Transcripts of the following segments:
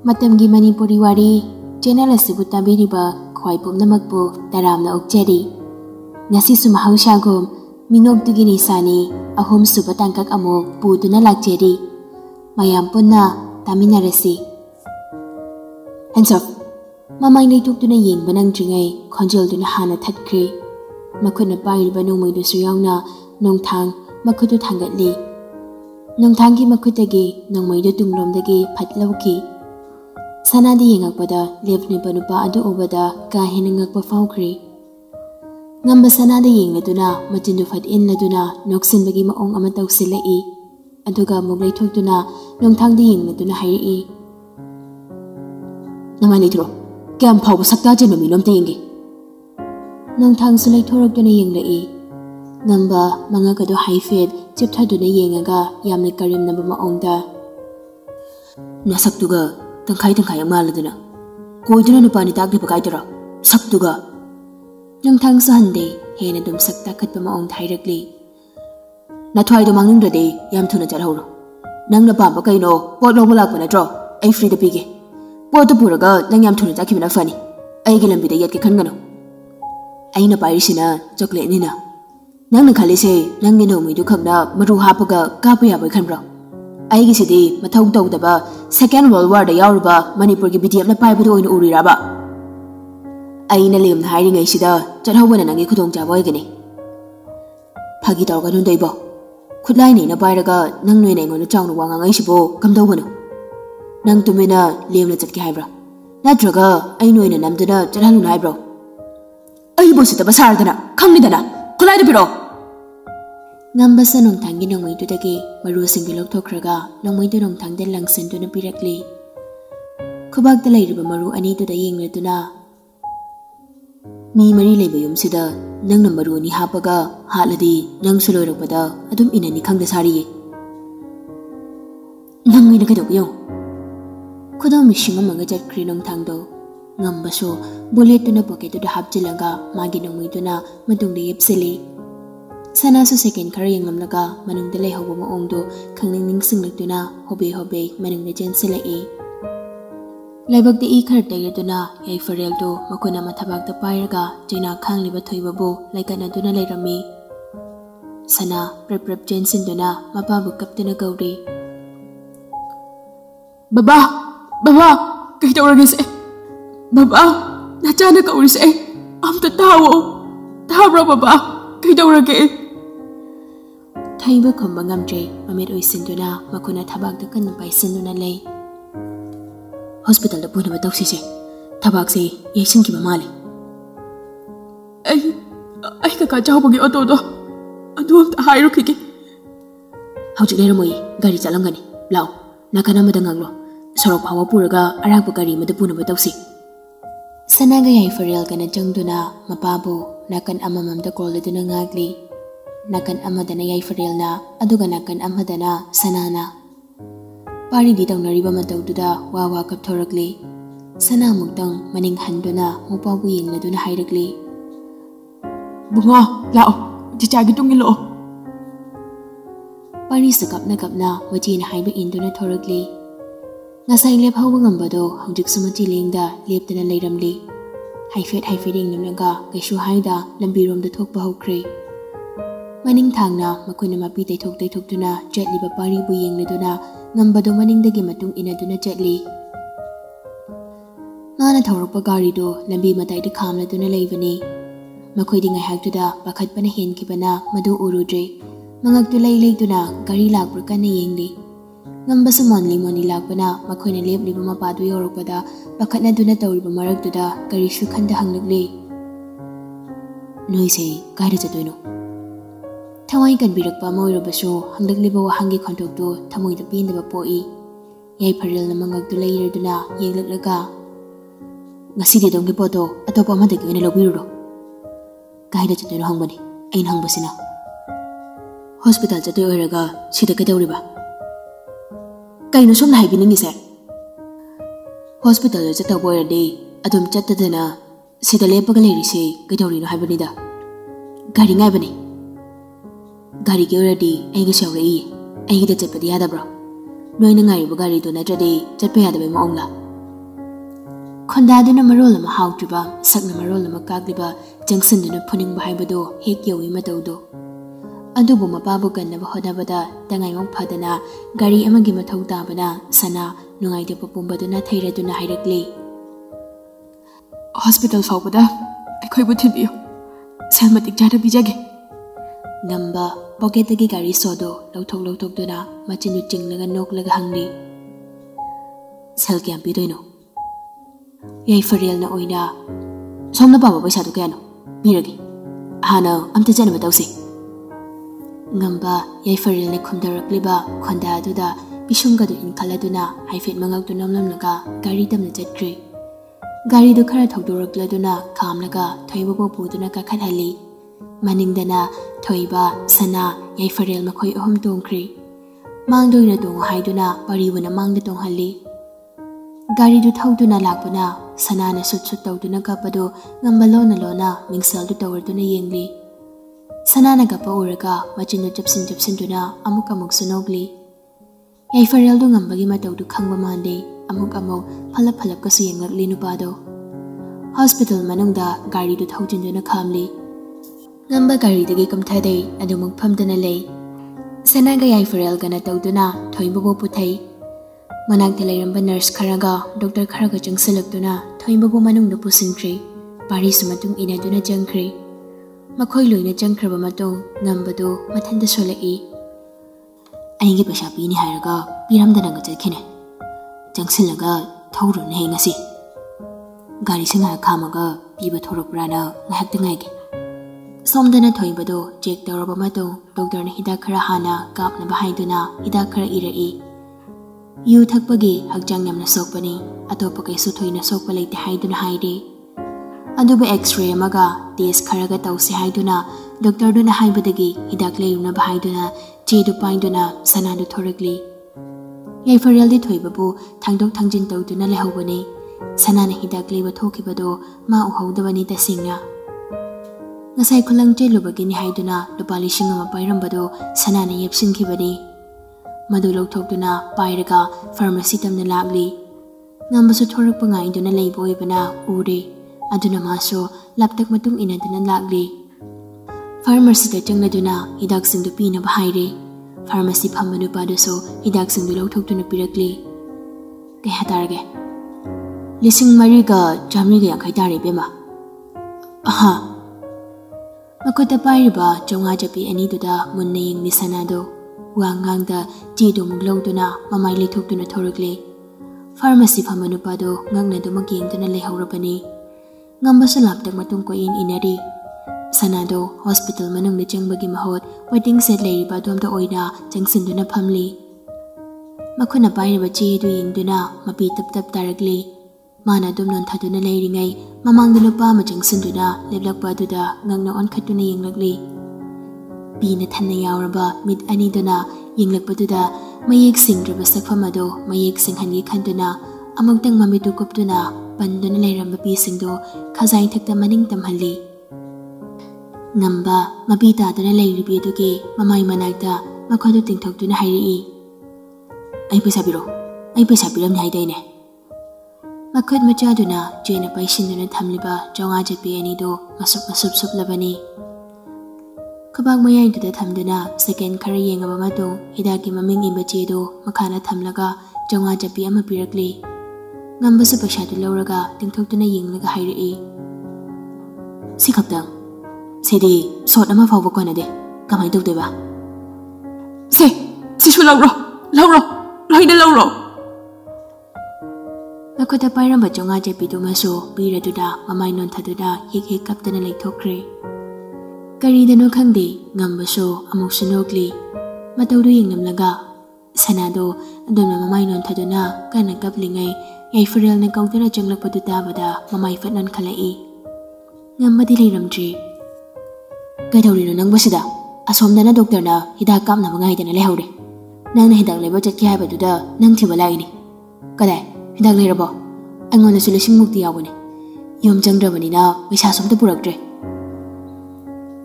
Matamgi Manipuri Wari Channel asibu tabiriba khwai pumnamakpu taramna okjari ngasi sumahaushagum minokdugi nisani ahum suba tangkak amuk puduna lakjari mayam punna taminarasi hands up mamai leitukduna yengba nangdringai khonjelduna hana thatkhri makhutna pairiba nongmoidusu yauna nongthang makhutu thangatli nongthanggi makhutagi nongmoidu tunglomdagi phatlauki Sanadi yengakpada lepni panupa adu ubada ka henengakpa faukri ngamba sanada yengladuna matindu fat inladuna noksinbagi maong ama tawsilai aduga muglai thokduna nongthangdi yengladuna hairi namani thro kam phawba sakta jema minomte yenge nongthang sulai thorokduna yenglai ngamba mangakadu haifet chepthaduna yengaga yamne karimnaba maongda nasaktuga Tangkai ang maladuna. Kung ito na nupani tagli pa kaitara. Saktuga. Nang tang sa hande, hena dumsak takat pa maong tairagli. Natuay dumang nung dade, yam tuna jarahuro. Nang napamba kayo no, pot lo mulak pa na draw, ay free da pigi. Pot puraga, nang yam tuna takim na funny. Ay gilambi da yat kikan gano. Ay napayri sina, chocolate nina. Nang nakalise, nang ninong may dukag na maruhapaga kapayabay kan bro. Aigi sidi mathau tawdaba Second World War da yawruba Manipur gi BDF na paibudu oina uriraba aina lemna hairingai sida charhawna nangi khudong jabo igani phagi tawga nun daibo khudlai ni na pairaga nang noi nei ngona chawna wangangai sibo kamdawbanu nang tumena lemna chatki haibra natraga ai noi na namdana charhalun haibro ai bo sita basardana khangmidana khulai da biro Ngambasa nongthanggi nongmoidudagi marusinggi lokthokraga nongmoidu nongthangde langsenduna pirakli khubakda leiriba maru aniduda yengladuna mi mari leiba yumsida nangna maru ani hapaga haladi nangsu loirakpada adum inani khangda sari nangina kadok yo khudam mishing amaga jatkri nongthangdo ngambaso bullet tuna pocket da hapjilaga magi nongmoiduna matungde yepseli Sanasu second kara yengamlaga manungda lehawba maongdo khangning singlakduna hobe hobe manungda jensilai Laibakda I khar tayaduna yai fareldo makuna mathabakda pairaga jaina khangliba thoibabu laikanaduna leirami Sana prep jensinduna mapabu kaptuna gauri Baba kai tawrage se Baba nachana kauri se amta tawo tabra baba kai tawrage Thaiba khamba ngamdre mamit oisinduna makuna thabakda kanna paisinduna lei Hospital da puna batawsi se thabak se yaisin ki mamale ai ka jawbagi auto do adum ta hairu kiki hauji lera moi gari chalangani lao nakana madanganglo sorok phawa puraga arakpa gari mada puna batawsi Sanaga yai farel kana jangduna mapabu nakan amamamda kolduna ngagli Nakan amadana yai farelna aduga nakan amadana sanana Pari di tawnariba matawduda wawa kapthoragli Sana mugtang maning handuna mupabu yengladuna hairagli Bunga lao chichagi tungilo Pari sakapna kapna wajina haiba induna thoragli Ngasai lep hawa ngambado hawjik sumati lengda lepdana leiramli Haifet yenglamnaga kaishu haida lambiromda thokpa hawkre Maning thangna makuna mapi taythokduna jetliba pari bu yengladuna ngambado maningdagi matung inaduna jetli Mana thawrakpa gari do lambi matayda khamladuna leivani Makoidi ngaihaktuda pakhatpana henkibana madu urudre mangaktu leiduna gari lakpra kana yengli Ngambasa monli lakpana makoina lepliba mapadu yorokpada pakhatnaduna tawriba maraktuda gari shu khanda hanglagli Noise gaida jatoino Thawai kan birakpa moirabaso hanglagliba wahangi khontokdo thamoida pindaba poi yai pharil na mangakdu leiraduna yenglaklaga ngasidi donggi poto atopa amadagi oina lobiruro gaida jatoino hangbani aina hangbasina hospital jatoi oiraga sida kaidawriba kaino somna haibiningise hospital jataba oiradi adum chattadana sida lepaga leirise kaidawrino haibanida gari ngaibani Gari ke already aiga shawrai aiga chatpadi yadabra noina ngai bu gari to natradi chatpa yadabe maongla Khondaduna marol ama hautriba sakna marol ama kagliba jangsin phuning bahibado hek yawi mataudo adubu mapabu ganna hodabada tangaimong phadana gari amagi mathau tabana sana nungaide papumbaduna thairaduna hairakli hospital fawbada akhoi bu thibiyo selmatik jada bijage ngamba pocket gi gari sodo lauthok duna machinu chinglaga noklaga hangli sel kyam pidoino yai farel na oina somna baba paisa du kano biragi hana amta jana batausi ngamba yai farel ne khumdarakliba khonda duda pisungga du inkhaladuna haifet mangak du namlamnaga gari tamna jatkri gari du khara thokdorakladuna khamlaga thoiba bo buduna ka khathali maningdana thoiba sana yai farel makhoi ahum tongkri mangdoina dong haiduna paribuna mangda tonghalli gari du thauduna lakpuna sanana sut tawduna kapado ngambalona lona mingsal du tawarduna yengli sanana gapa uraga machinu japsin duna amuk sunogli yai farel du ngambagi matau du khangba mande amuk phalap kasu yenglakli nupado hospital manungda gari du thaudinduna khamli ngamba gari dagi kamthadei adumuk phamdana lei sanaga yai farel gana tawduna thoibago puthai Manak telayamba nurse kharaga doctor kharaga jangsalakduna thoimbabu manungda pusinkhri pari sumatung inaduna jangkhri makhoi loina jangkhraba matung ngambadu mathanda solai aigi paisa pini hairaga piramdana ga jakhine jangsilaga thauru ne ngasi gari singa khamaga piba thorokrana ngahaktangaigi somdana thoimbadu check tawraba matung doctor na hidak khara hana kapna bahaiduna hidak khara irai yu thakpagi hakjang yamna sokpani atopa kaisu thoina sokpa leite haiduna haide aduba x-ray amaga test kharaga tawsi haiduna doctor duna haibadagi hidak leiruna bahaiduna chedu painduna sanadu thorakli yai farel di thoibabu thangdok thangjin tawduna lehobani sanana hidak leiba thokibado ma uhaudabani tasingna ngasai khulang chelubagi ni haiduna lupa lising ama pairambado sanana yepsinkhibani madu lawthokduna pairaga pharmacy tamna lagli ngambasu thorakpa ngaiduna leiboibana ure aduna maso laptak matung inaduna lagli pharmacy da changladuna hidak singdu pina bahaire pharmacy phamanu paduso hidak singdu lawthokduna pirakli ke hatarge lising mariga jamriga yankai tare bema aha makota pairiba chonga japi ani duda munna yingni sanado Wangangda jido muglawduna mamay lithokduna thorakle pharmacy phamanupado ngangna du magingduna lehawrabani ngambasa laptak matung ko inari sanado hospital manungna changbagi mahot waiting set leiriba domda oina changsinduna phamli makhuna pairiba jido yingduna mapi tap tarakli mana dum non thaduna leiringai mamangda nupa ma changsinduna leblakpa duda ngangna onkhatuna yenglakli Pina thanna yauraba mit aniduna yenglakpaduda mayek singdraba sakfamado mayek singhangi khanduna amagtang mamitu kopduna panduna leiramba pisingdo khazai thakta maning tamhalli ngamba mabita dana leiribi duge mamai manakta makhadu tingthokduna hairi ai paisa biramni haidaine makhad machaduna jena paisinduna thamliba jonga japi anido masup suplabani Kabag mayay duda thamduna second khara yengaba matung hidaki maming imba chedo makhana thamlaga jonga japi ama pirakli ngambasa paisa du lawraga tingthokduna yenglaga hairai si khaktang sedi sot ama fawba konade kamai tawdeba sisu lawro loina lawro makhota pairamba jonga japi du maso piraduda mamai non thaduda hek kaptana leithokre Karidano khangde ngambaso amuk sunogli matawdu yengnamlaga sanado adona mamai non thaduna kana kaplingai yai farel na kaudana changlakpadu tabada mamai fatnon khalai ngambadi leiramdri kadawrino nangbasida asomdana doctor na hidak kapna bangaidana lehawre nangna hidak leba chatki haibaduda nang thiba laini kadai hidak leirabo angona sulising mukti yawone yom changdrabanina paisa somta purakdre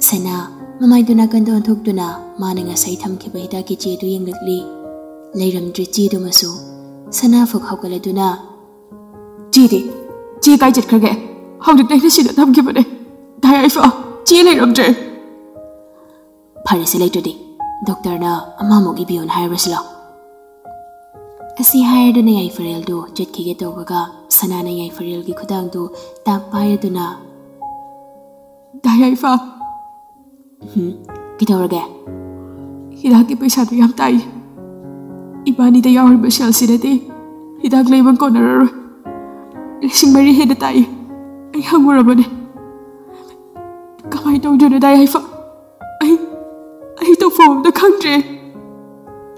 Sana mamai duna kanda onthokduna mana ngasai thamkhiba hidaki chedu yenglakli leiramdri chedu masu sana phok hawkaladuna chidi चे काय चटखरगे हौजिक तैने सिदा थमखिबने दायाइफा चे लेरमद्रे फरेसे लेटोदे doctor ना अमामोगी बियोन हायरसला असी हायरदना याइफरेल दो चटखिगे तौबगा सनाना याइफरेल की खुदांग दो ताक पायरदुना दायाइफा किदौरगे हिदाक की पैसा तो याम ताई इबानी दा यावरबा सेलसिदे हिदाक लेबन कोनररो लिसिंग मरी हेदा ताई आई हंगुरबने कमाई तौदुना दायाइफा आई तो फोम द खंद्रे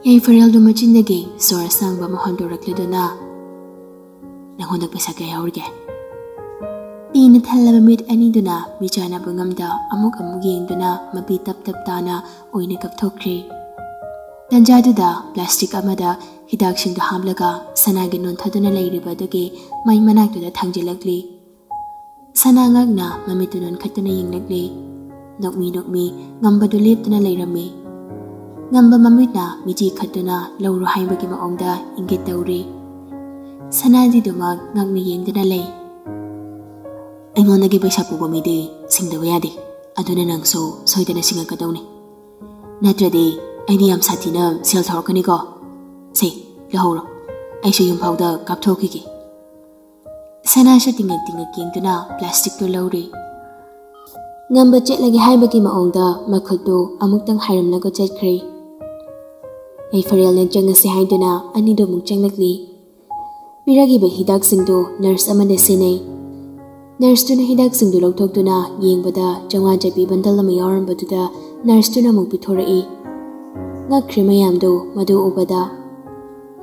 याइफरेल दो मचिनदगे सोर सांगबा महंदोरक्लेदुना नंगोंदा पैसा क्या यावरगे पीन थल्लबा मिट अनिदुना मिचाना बंगमदा अमुक अमुक येंगदुना मबी तप तप ताना ओइने कपथोक्रे तंजादुदा plastic अमदा हिदाकसिंग हामलगा सनागे नोंथदुना लेरिबदगे my मनाक्तुदा थांजिलक्ली सनांगना ममितु नोंखतुना येंगलक्ली नोकमी ngambadu leptuna leirami ngamba mamitna miji khatuna lawru haibagi maongda ingit tawri sanadi duma ngangni yengdana lei aingonagi paisa puba mide singdawa yade aduna nangso soidana singakadawni natradi aini yam satina sel thorkani ko se lahoro aisu yumphawda kapthokigi sana sha tingak yengduna plastic to lawri ngamba chetlagi haibagi maongda makhutdo amuktang hairamlago chetkhre याइफरेल ने चंगसे हाइदुना अनिदो मुक चंगलक्ली पिरागी बे हिदाक सिंगदो nurse अमने सिने nurse तुना हिदाक सिंगदो लौथोकदुना येंगबदा चंगा जपी बंदल अमा यावरमबदुदा nurse तुना मुक पिथोरई ngakkhre mayamdo madu ubada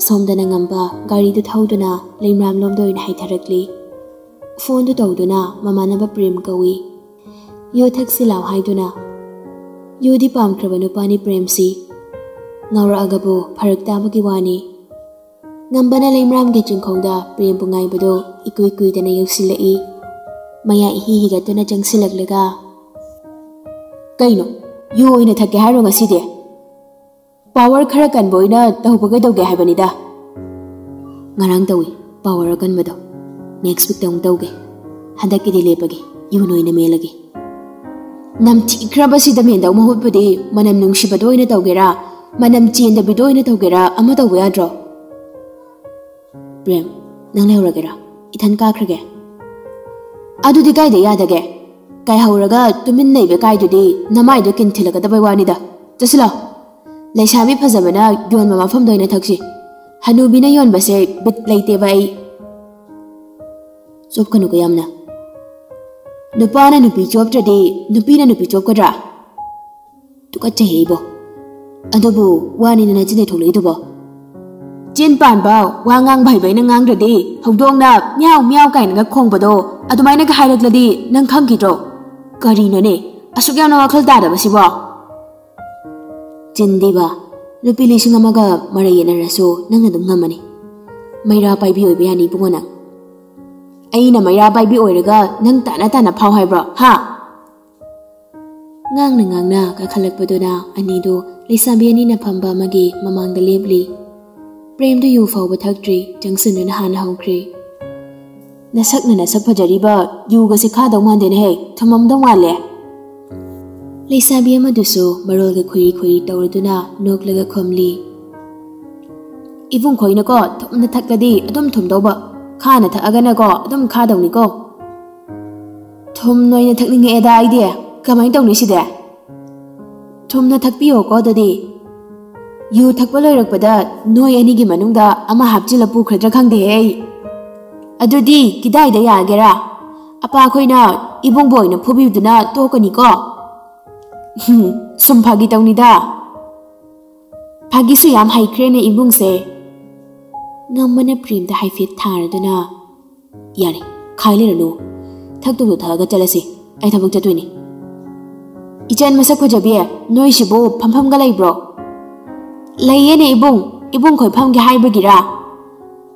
somdana ngamba gari du thauduna leimram lomdo in haitharakli phone du tawduna mamanaba prem kawi yo thaksi law haiduna yodi pamkhrabanu pani premsi ngawra agabo pharak tamagi wani ngambana leimram ge chingkhongda prem bungai bado ikui kui dana yusilai maya hi hi gatuna jangsilaklega kaino yo ina thake haro ngaside power khara kan boina tawbaga dawge habanida ngarang tawi power kan bado next week tawng tawge handaki de lepage yu noina melage nam thikraba sida men daw mahut bade manam nungshi badoina tawgera manam chen da bidoina tawgera ama tawba yadro prem nang lehuragera ithan ka khrage adu di kai de yadage kai hauraga tumin nei be kai dudi namai do kin thilaga da bai wanida jasila leishabi phajabana yon mama pham doina thakshi hanubina yon base bit leite bai job kanu ko yamna nupana nupi job trade nupina nupi job kadra tuka chehebo adobu wani na jine tholei dobo chin pan ba wangang bhai bai na ngang radi hongdong na myau myau kai na khong bado adumai na khai rakladi nang khang ki tro kari no ne asuk yam na wakhal da da basibo Jindiba, nupi lising amaga marayan na raso nang nadum ngamani. Mayra pai bi oi bayani pumona. Ay na mayra pai bi oi raga nang tana phaw hai bro, ha? Ngang na kakhalak pado na anido lisabi ani na phamba magi mamang da lebli. Prem do yu phaw bathakri jangsun na han hawkri. Nasak phajari ba yu ga se kha daw man den he thamam daw wale. Leisabi amaduso marolga khoi tawraduna noklaga khomli ibung khoina ko thumna thakladi adum thumdawba khana thagana ko adum kha dawni ko thum noina thaklinge eda idea kamai tawni side thumna thakpiyo ko dadi yu thakpa loirakpada noi ani gi manungda ama hapchila pukhradra khangde ei adudi kidai da yagera apa khoina ibung boina phobiduna tokani ko sum phagi tawnida phagi su yam haikre ne ibung se ngamana prim da haifet tharaduna yare khaile ranu thaktu du thaga chalasi ai thabuk chatuni ijan masak ko jabi noi sibo phampham ga lai bro laiye ne ibung khoi pham ge hai bagira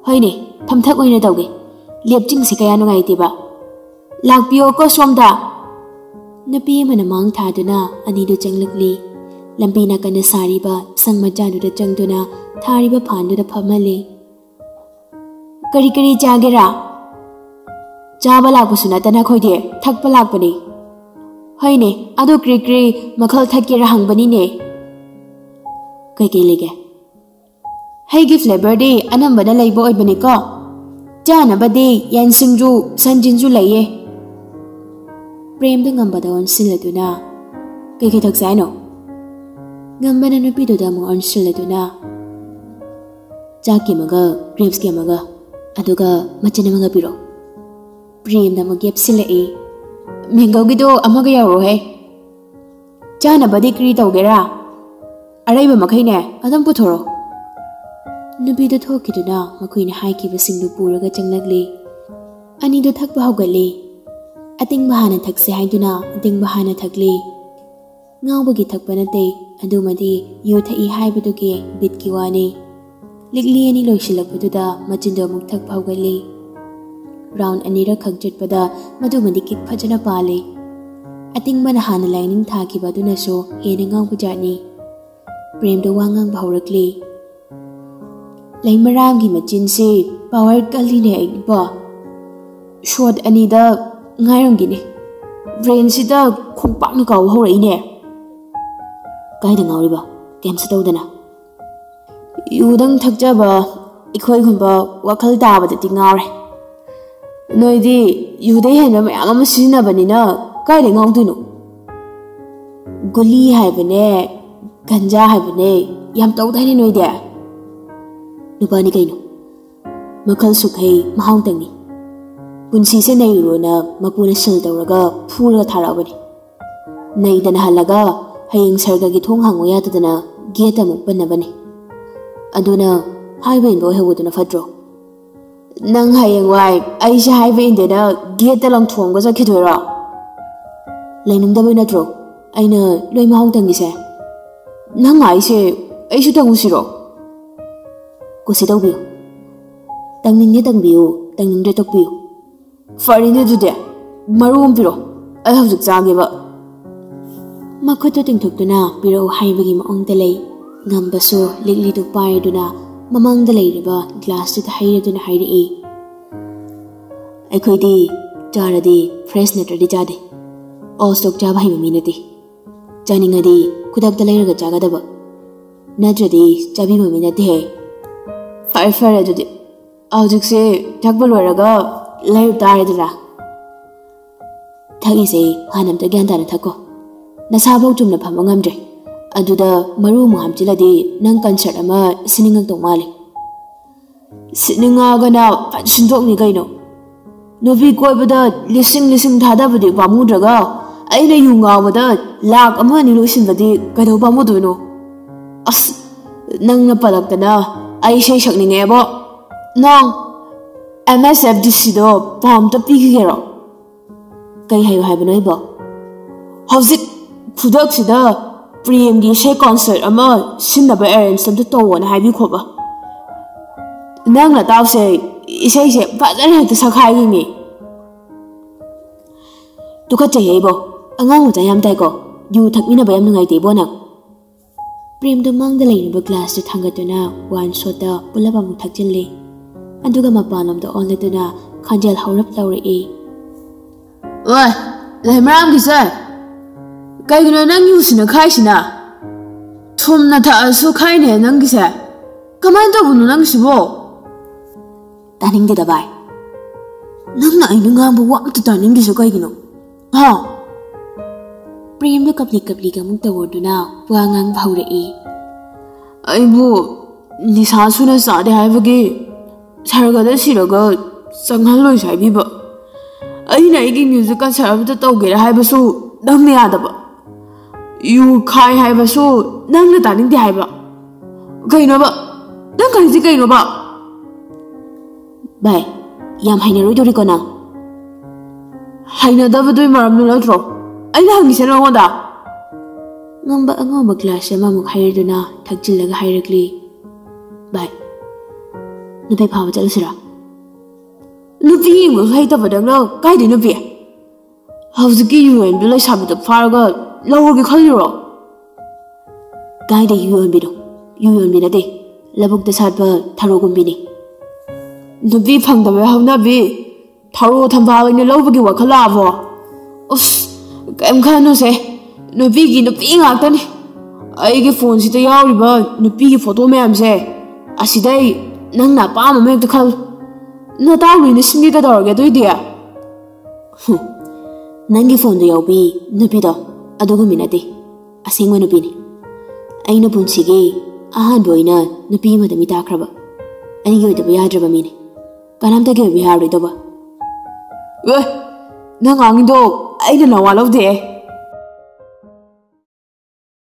hoine pham thak oina tawge lepching se kaya no ngai tiba lakpio ko somda Napi mana mang thaduna anidu changlakli lampi na kana sariba sangmajanu da changduna thariba phandu da phamale kari jagera चाबा लाकपसु नतना खोइदे थकपा लाकपनि होइने अदो क्री क्री मखल थकेरा हंगबनिने कई लेगे हैगी फ्लेवर दे अनंबना लैबो ओइबनिको चानबदे यानसिंजु संजिनजु लैये प्रेम द ngambada onsiladuna kei thaksaino ngambana nupi do da mo onsiladuna chaki maga grapes ke maga aduga machina maga piro Prem num gap सिले मैंगो की तो अमग यारो है चाना बदे क्री तौगेरा अरैब मखैने अदम पुथोरो नुबी दो थोकिदुना मखुइना हाइकिबा सिंगदु पुरगा चंगलगले अनि दो थकबा हौगले अतिंग बहाना थकसे हाइदुना अतिंग बहाना थकले ngaubagi thakpa nate adumadi yu thai haibduge bitki wani ligli ani loisilakpuda machindo muk thak phaugali round anira khakjatpada madumadi kik phajana pale ating bana hana lining thaki baduna so hena ngau bujani prem do wangang bhaurakli laimaram gi machin se power kali ne ba shot ani da ngairong gi ne brain sida khongpak na kaw horai ne kai da ngauri ba kem sa tawdana yudang thakjaba ikhoi khumba wakhal tabada ti ngaure noidi yude henba mayam ama sina banina kai da ngauduno goli haibane ganja haibane yam tawdani noide nupani kaino makhal sukhai mahang tangni punsi se nei rona mapuna sil tawraga phura tharabani nei dana halaga hayeng sarga gi thong hango ya tadana geta muk panabani aduna highway bo hewuduna fatro nang hayeng wai aisha highway indena geta lang thong ga jakhidora lainung da bina tro aina loi mahong tangise nang aise aisu tangusiro ko se tawbiu tangning ne tangbiu tangning de tokbiu farine jude marum piro ai hawjuk jageba makhoto tingthokduna piro haibagi maong dalai ngambaso ligli du paiduna mamang dalai riba glass tu hairaduna hairi aikhoidi jaradi fresh netter di jade all stock jaba hai minati janingadi kudak dalai raga jagadaba nadradi jabi minati he fire adudi aujukse thakbal waraga lai taridura thagi se hanam ta gyan dana thako nasabau chumna phama ngamdre aduda maru mu hamchiladi nang concert ama siningang tong male sininga gana sunjok ni gaino novi koibada lising thada budi bamudraga aina yunga wada lak ama ni loisin badi kado bamuduno as nang na palaktana ai sei sakninge bo nang MSFDC do pam ta pigero kai hayo haibano ibo hausit Fudak sida Prem gi she concert ama sinaba arrange sam to wona haibi khoba nang la taw se isai se bazan ha ta sakhai gi mi tuka che yebo angang uta yam tai ko yu thakmina bayam ngai te bo nang Prem do mang da lai ba class to thangatuna one shot da pulaba mu thakjin le aduga mapalam do on leduna khanjal haurap lawri e oi laimaram gi sa kai gina nang yusina khaisina thumna tha asu khaine nang gise kaman to bunu nang sibo taning de da bai nang na ina ngam bu wa ta taning de so kai gino ha prem de kapli ga mung ta worduna wa ngang bhaure e ai bu nisa suna sa de hai bagi sarga da siraga sanghal loi sai bi ba ai na igi music ka sarab ta to ge hai ba su dam ne ada ba you khai hai ba so nang na taning di hai ba kai no ba nang kai ji kai no ba bai yam hai na roi dori ko na hai na da ba doi maram no la tro ai na hangi se no da ngamba angoma class ma mu khai du na thakjil laga hai rakli bai nu bai phawa chal sira nu pi ngo hai ta ba dang lo kai di nu pi hauski you and bilai sabi ta faraga Lower Coliro Guide you and Bido, you and Binade, Labuk the Sadba, Tarogumbini. The beef hung the way how not be ꯊꯔꯣ ꯊꯝꯕꯥꯜ ꯑꯣꯏꯅ ꯂꯧꯕꯒꯤ ꯋꯥꯈꯜ ꯂꯥꯛꯑꯕꯣ? ꯑꯁ ꯀꯩꯝ ꯈꯟꯅꯨꯁꯦ, ꯅꯨꯄꯤꯒꯤ ꯅꯨꯄꯤ ꯉꯥꯛꯇꯅꯤ꯫ ꯑꯩꯒꯤ ꯐꯣꯟꯁꯤꯗ ꯌꯥꯎꯔꯤꯕ ꯅꯨꯄꯤꯒꯤ ꯐꯣꯇꯣ ꯃꯌꯥꯝꯁꯦ ꯑꯁꯤꯗꯩ ꯅꯪꯅ ꯑꯄꯥꯝꯕ ꯑꯃ ꯍꯦꯛꯇ ꯈꯜꯂꯨ꯫ ꯅꯇꯥꯎ ꯂꯣꯏꯅ ꯁꯤꯟꯒꯦ ꯀꯩꯗꯧꯔꯒꯦ ꯑꯗꯨꯏꯗꯤ? ꯅꯪꯒꯤ ꯐꯣꯟꯗ ꯌꯥꯎꯕꯤ ꯅꯨꯄꯤꯗꯣ ꯑꯗꯨꯒꯨꯝꯕꯤ ꯅꯠꯇꯦ, ꯑꯁꯦꯡꯕ ꯅꯨꯄꯤꯅꯤ꯫ ꯑꯩꯅ ꯄꯨꯟꯁꯤꯒꯤ ꯑꯍꯥꯟꯕ ꯑꯣꯏꯅ ꯅꯨꯄꯤ ꯑꯃꯗ ꯃꯤ ꯇꯥꯈ꯭ꯔꯕ, ꯑꯩꯒꯤ ꯑꯣꯏꯗꯕ ꯌꯥꯗ꯭ꯔꯕ ꯃꯤꯅꯤ꯫ ꯀꯅꯥꯝꯇꯒꯤ ꯑꯣꯏꯕ ꯌꯥꯔꯣꯏꯗꯧꯕ꯫ ꯅꯪ ꯉꯥꯡꯉꯤꯗꯣ ꯑꯩꯅ ꯅꯋꯥ ꯂꯧꯗꯦ꯫